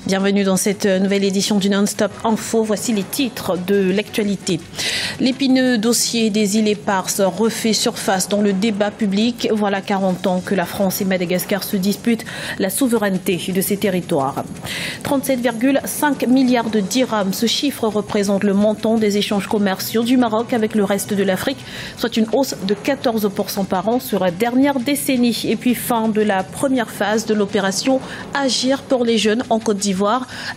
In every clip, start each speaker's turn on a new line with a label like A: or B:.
A: Bienvenue dans cette nouvelle édition du Non-Stop Info. Voici les titres de l'actualité. L'épineux dossier des îles Éparses refait surface dans le débat public. Voilà 40 ans que la France et Madagascar se disputent la souveraineté de ces territoires. 37,5 milliards de dirhams. Ce chiffre représente le montant des échanges commerciaux du Maroc avec le reste de l'Afrique, soit une hausse de 14% par an sur la dernière décennie. Et puis fin de la première phase de l'opération Agir pour les jeunes en Côte d'Ivoire.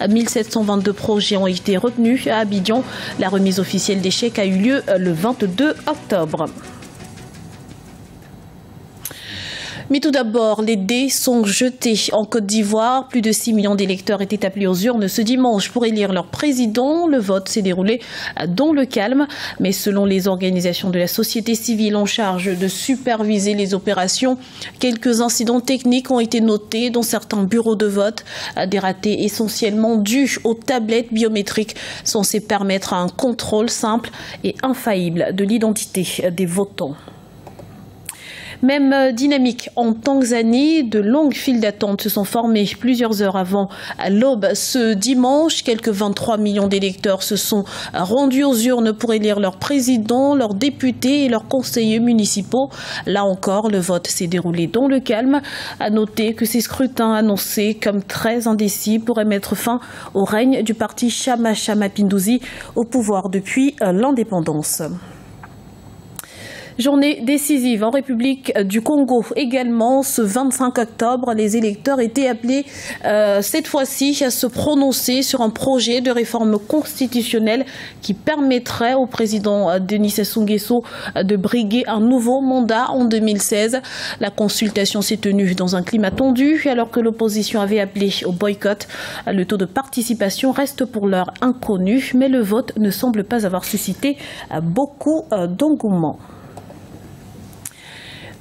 A: 1722 projets ont été retenus à Abidjan. La remise officielle des chèques a eu lieu le 22 octobre. Mais tout d'abord, les dés sont jetés en Côte d'Ivoire. Plus de 6 millions d'électeurs étaient appelés aux urnes ce dimanche pour élire leur président. Le vote s'est déroulé dans le calme. Mais selon les organisations de la société civile en charge de superviser les opérations, quelques incidents techniques ont été notés dans certains bureaux de vote. Des ratés essentiellement dus aux tablettes biométriques censées permettre un contrôle simple et infaillible de l'identité des votants. Même dynamique en Tanzanie, de longues files d'attente se sont formées plusieurs heures avant l'aube ce dimanche. Quelques 23 millions d'électeurs se sont rendus aux urnes pour élire leur président, leurs députés et leurs conseillers municipaux. Là encore, le vote s'est déroulé dans le calme. À noter que ces scrutins annoncés comme très indécis pourraient mettre fin au règne du parti Chama Chama Pinduzi au pouvoir depuis l'indépendance. Journée décisive en République du Congo également. Ce 25 octobre, les électeurs étaient appelés cette fois-ci à se prononcer sur un projet de réforme constitutionnelle qui permettrait au président Denis Sassou Nguesso de briguer un nouveau mandat en 2016. La consultation s'est tenue dans un climat tendu alors que l'opposition avait appelé au boycott. Le taux de participation reste pour l'heure inconnu, mais le vote ne semble pas avoir suscité beaucoup d'engouement.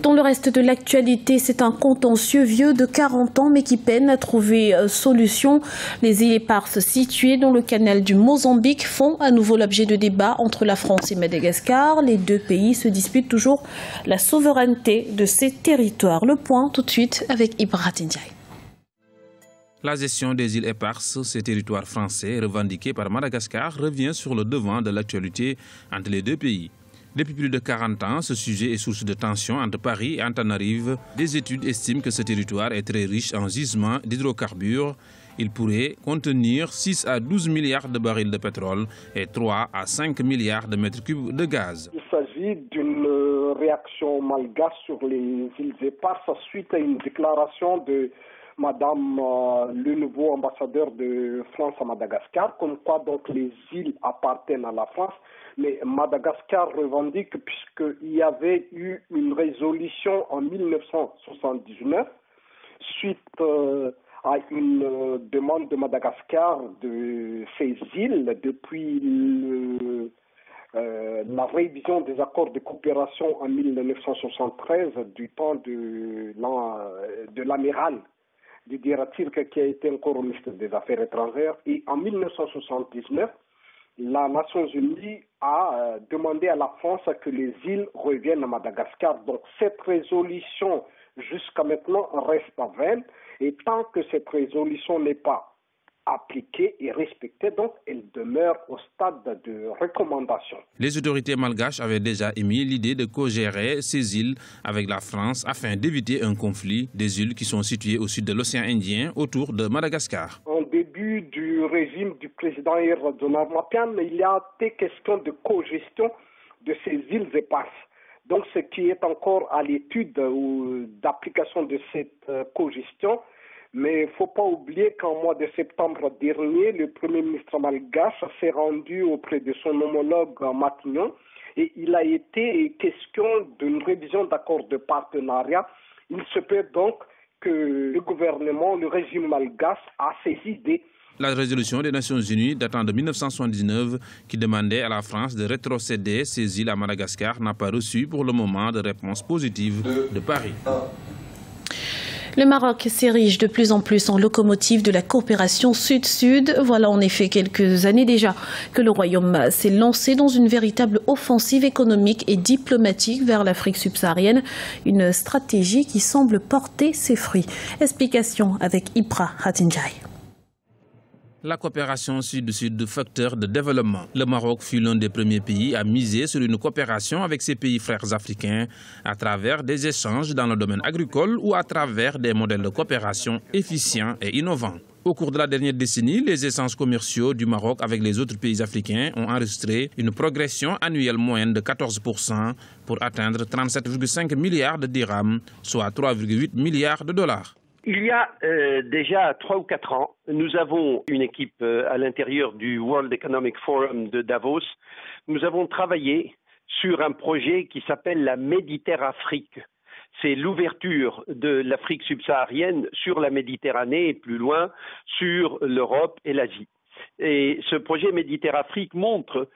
A: Dans le reste de l'actualité, c'est un contentieux vieux de 40 ans mais qui peine à trouver solution. Les îles Éparses situées dans le canal du Mozambique font à nouveau l'objet de débats entre la France et Madagascar. Les deux pays se disputent toujours la souveraineté de ces territoires. Le point tout de suite avec Ibrahim Ndiaye.
B: La gestion des îles Éparses, ces territoires français revendiqués par Madagascar, revient sur le devant de l'actualité entre les deux pays. Depuis plus de 40 ans, ce sujet est source de tensions entre Paris et Antananarive. Des études estiment que ce territoire est très riche en gisements d'hydrocarbures. Il pourrait contenir 6 à 12 milliards de barils de pétrole et 3 à 5 milliards de mètres cubes de gaz.
C: Il s'agit d'une réaction malgache sur les îles Éparses suite à une déclaration de Madame le nouveau ambassadeur de France à Madagascar, comme quoi donc les îles appartiennent à la France. Mais Madagascar revendique puisqu'il y avait eu une résolution en 1979 suite à une demande de Madagascar de ces îles depuis la révision des accords de coopération en 1973 du temps de l'amiral Didier Ratzirk qui a été encore au ministre des Affaires étrangères. Et en 1979, la Nations Unies a demandé à la France que les îles reviennent à Madagascar. Donc cette résolution jusqu'à maintenant reste vaine et tant que cette résolution n'est pas appliquée et respectée, donc elle demeure au stade de recommandation.
B: Les autorités malgaches avaient déjà émis l'idée de co-gérer ces îles avec la France afin d'éviter un conflit des îles qui sont situées au sud de l'océan Indien autour de Madagascar.
C: Au début du régime du président Donald Mapian, il y a été question de co-gestion de ces îles éparses. Donc ce qui est encore à l'étude ou d'application de cette co-gestion. Mais il ne faut pas oublier qu'en mois de septembre dernier, le Premier ministre malgache s'est rendu auprès de son homologue à Matignon et il a été question d'une révision d'accord de partenariat. Il se peut donc que le gouvernement, le régime malgache a ses idées.
B: La résolution des Nations Unies datant de 1979 qui demandait à la France de rétrocéder ces îles à Madagascar n'a pas reçu pour le moment de réponse positive de Paris.
A: Le Maroc s'érige de plus en plus en locomotive de la coopération sud-sud. Voilà en effet quelques années déjà que le Royaume s'est lancé dans une véritable offensive économique et diplomatique vers l'Afrique subsaharienne. Une stratégie qui semble porter ses fruits. Explication avec Ibra Hatinjai.
B: La coopération sud-sud, facteur de développement. Le Maroc fut l'un des premiers pays à miser sur une coopération avec ses pays frères africains à travers des échanges dans le domaine agricole ou à travers des modèles de coopération efficients et innovants. Au cours de la dernière décennie, les échanges commerciaux du Maroc avec les autres pays africains ont enregistré une progression annuelle moyenne de 14% pour atteindre 37,5 milliards de dirhams, soit 3,8 milliards de dollars.
D: Il y a déjà 3 ou 4 ans, nous avons une équipe à l'intérieur du World Economic Forum de Davos. Nous avons travaillé sur un projet qui s'appelle la Méditerrafrique. C'est l'ouverture de l'Afrique subsaharienne sur la Méditerranée et plus loin sur l'Europe et l'Asie. Et ce projet Méditerrafrique montre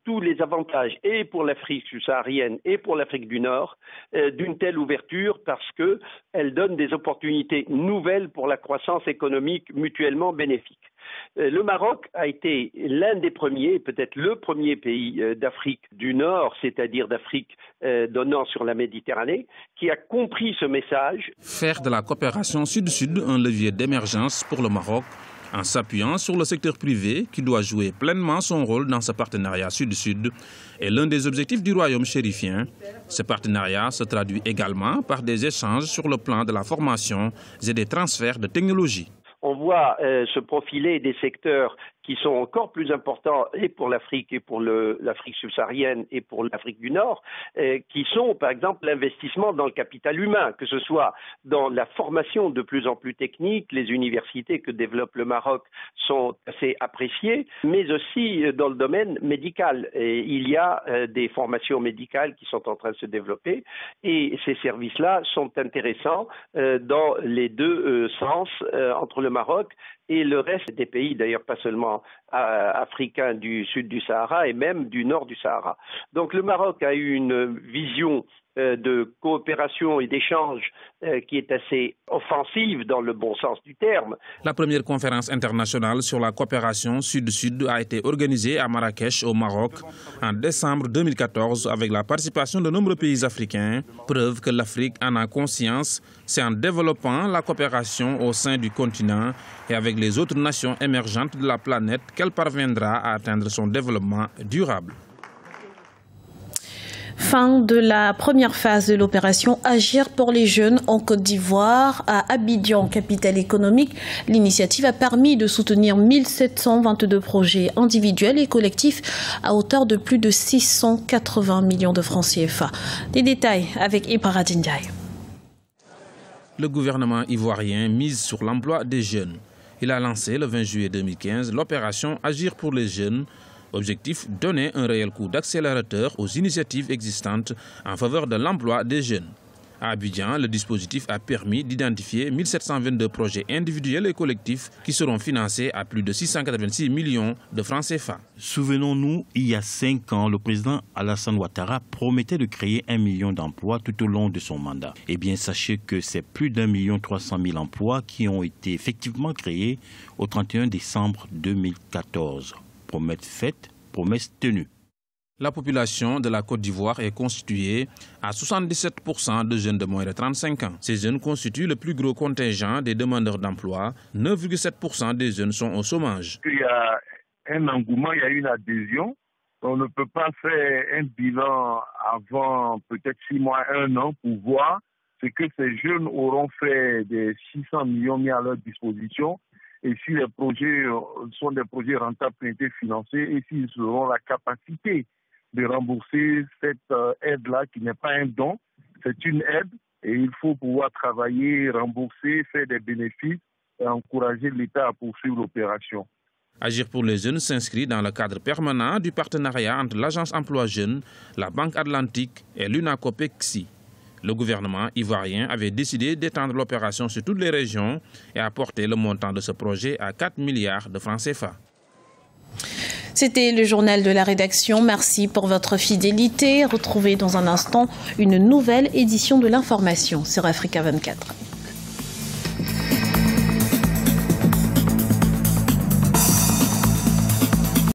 D: tous les avantages et pour l'Afrique subsaharienne et pour l'Afrique du Nord d'une telle ouverture parce qu'elle donne des opportunités nouvelles pour la croissance économique mutuellement bénéfique. Le Maroc a été l'un des premiers, peut-être le premier pays d'Afrique du Nord, c'est-à-dire d'Afrique donnant sur la Méditerranée, qui a compris ce message.
B: Faire de la coopération sud-sud un levier d'émergence pour le Maroc, en s'appuyant sur le secteur privé qui doit jouer pleinement son rôle dans ce partenariat sud-sud est l'un des objectifs du royaume chérifien. Ce partenariat se traduit également par des échanges sur le plan de la formation et des transferts de technologies.
D: On voit se profiler des secteurs qui sont encore plus importants et pour l'Afrique et pour l'Afrique subsaharienne et pour l'Afrique du Nord, qui sont par exemple l'investissement dans le capital humain, que ce soit dans la formation de plus en plus technique, les universités que développe le Maroc sont assez appréciées, mais aussi dans le domaine médical. Et il y a des formations médicales qui sont en train de se développer et ces services-là sont intéressants dans les deux sens entre le Maroc et le reste des pays, d'ailleurs pas seulement africains du sud du Sahara et même du nord du Sahara. Donc le Maroc a eu une vision de coopération et d'échange qui est assez offensive dans le bon sens du terme.
B: La première conférence internationale sur la coopération sud-sud a été organisée à Marrakech au Maroc en décembre 2014 avec la participation de nombreux pays africains. Preuve que l'Afrique en a conscience, c'est en développant la coopération au sein du continent et avec les autres nations émergentes de la planète qu'elle parviendra à atteindre son développement durable.
A: Fin de la première phase de l'opération Agir pour les jeunes en Côte d'Ivoire. À Abidjan, capitale économique, l'initiative a permis de soutenir 1722 projets individuels et collectifs à hauteur de plus de 680 millions de francs CFA. Des détails avec Ibrahim Ndiaye.
B: Le gouvernement ivoirien mise sur l'emploi des jeunes. Il a lancé le 20 juillet 2015 l'opération Agir pour les jeunes. Objectif, donner un réel coup d'accélérateur aux initiatives existantes en faveur de l'emploi des jeunes. À Abidjan, le dispositif a permis d'identifier 1722 projets individuels et collectifs qui seront financés à plus de 686 millions de francs CFA.
E: Souvenons-nous, il y a 5 ans, le président Alassane Ouattara promettait de créer 1 million d'emplois tout au long de son mandat. Eh bien, sachez que c'est plus d'1 300 000 emplois qui ont été effectivement créés au 31 décembre 2014. Promesse faite, promesse tenue.
B: La population de la Côte d'Ivoire est constituée à 77% de jeunes de moins de 35 ans. Ces jeunes constituent le plus gros contingent des demandeurs d'emploi. 9,7% des jeunes sont au chômage.
F: Il y a un engouement, il y a une adhésion. On ne peut pas faire un bilan avant peut-être 6 mois, 1 an pour voir ce que ces jeunes auront fait des 600 millions mis à leur disposition. Et si les projets sont des projets rentables qui ont été financés et s'ils auront la capacité de rembourser cette aide-là qui n'est pas un don, c'est une aide et il faut pouvoir travailler, rembourser, faire des bénéfices et encourager l'État à poursuivre l'opération.
B: Agir pour les jeunes s'inscrit dans le cadre permanent du partenariat entre l'Agence Emploi Jeunes, la Banque Atlantique et l'UNACOPEXI. Le gouvernement ivoirien avait décidé d'étendre l'opération sur toutes les régions et a porté le montant de ce projet à 4 milliards de francs CFA.
A: C'était le journal de la rédaction. Merci pour votre fidélité. Retrouvez dans un instant une nouvelle édition de l'information sur Africa 24.